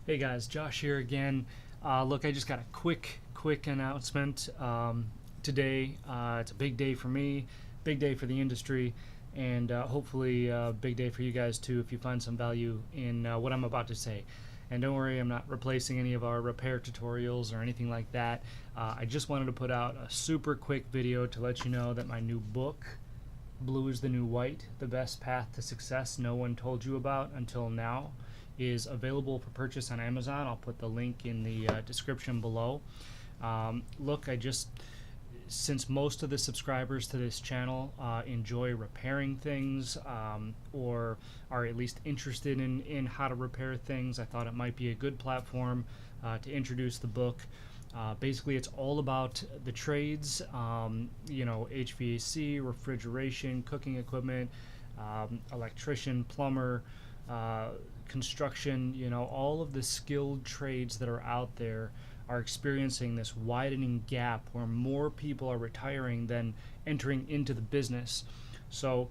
Hey guys, Josh here again. Look, I just got a quick announcement today. It's a big day for me, big day for the industry, and hopefully a big day for you guys too if you find some value in what I'm about to say. And don't worry, I'm not replacing any of our repair tutorials or anything like that. I just wanted to put out a super quick video to let you know that my new book, Blue is the New White, The Best Path to Success No One Told You About Until Now, is available for purchase on Amazon. I'll put the link in the description below. Look, since most of the subscribers to this channel enjoy repairing things or are at least interested in how to repair things, I thought it might be a good platform to introduce the book. Basically, it's all about the trades, HVAC, refrigeration, cooking equipment, electrician, plumber, construction, all of the skilled trades that are out there are experiencing this widening gap where more people are retiring than entering into the business. So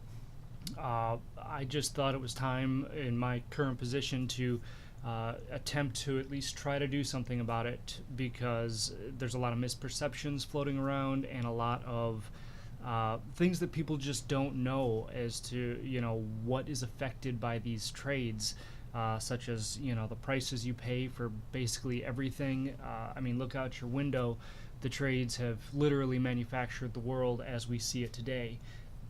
I just thought it was time in my current position to attempt to at least try to do something about it, because there's a lot of misperceptions floating around and a lot of things that people just don't know as to what is affected by these trades, such as the prices you pay for basically everything. I mean, look out your window. The trades have literally manufactured the world as we see it today.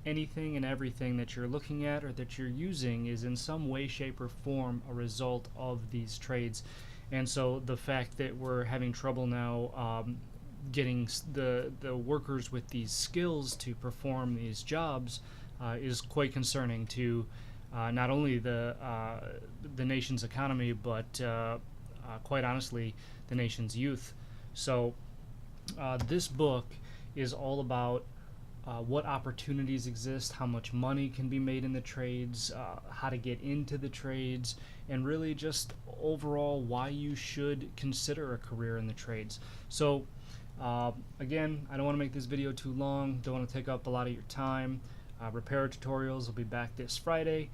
Anything and everything that you're looking at or that you're using is in some way, shape, or form a result of these trades. And so the fact that we're having trouble now getting the workers with these skills to perform these jobs is quite concerning to not only the nation's economy, but quite honestly, the nation's youth. So this book is all about what opportunities exist, how much money can be made in the trades, how to get into the trades, and really just overall why you should consider a career in the trades. So again, I don't want to make this video too long, don't want to take up a lot of your time. Repair tutorials will be back this Friday,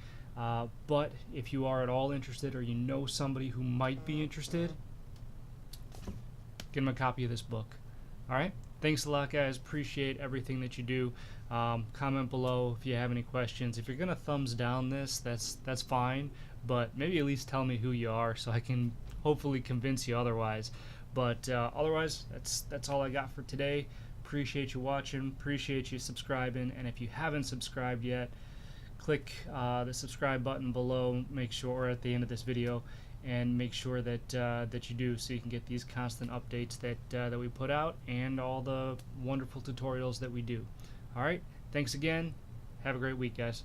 but if you are at all interested or you know somebody who might be interested, get them a copy of this book. Alright? Thanks a lot, guys. Appreciate everything that you do. Comment below if you have any questions. If you're gonna thumbs down this, that's fine, but maybe at least tell me who you are so I can hopefully convince you otherwise. But otherwise, that's all I got for today. Appreciate you watching, appreciate you subscribing, and if you haven't subscribed yet, click the subscribe button below, make sure at the end of this video, and make sure that that you do, so you can get these constant updates that we put out and all the wonderful tutorials that we do. Alright, thanks again, have a great week, guys.